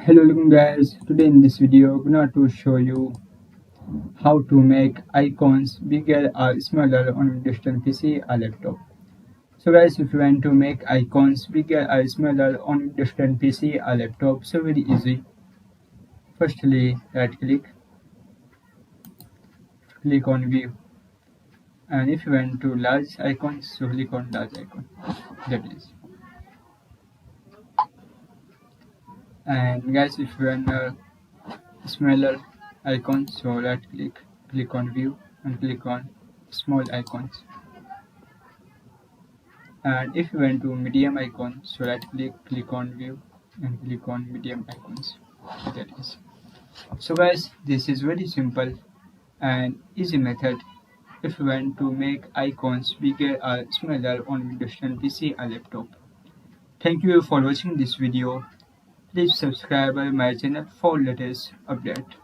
Hello guys, today in this video I'm going to show you how to make icons bigger or smaller on Windows 10 PC or laptop. So guys, if you want to make icons bigger or smaller on Windows 10 PC or laptop, so very easy. Firstly, right click on view, and if you want to large icons, so click on large icon. That is. And guys, if you want smaller icons, so right click on view and click on small icons. And if you went to medium icon, so right click on view and click on medium icons. That is. So guys, this is very simple and easy method if you want to make icons bigger or smaller on Windows 10 PC or laptop. Thank you for watching this video. Please subscribe my channel for latest update.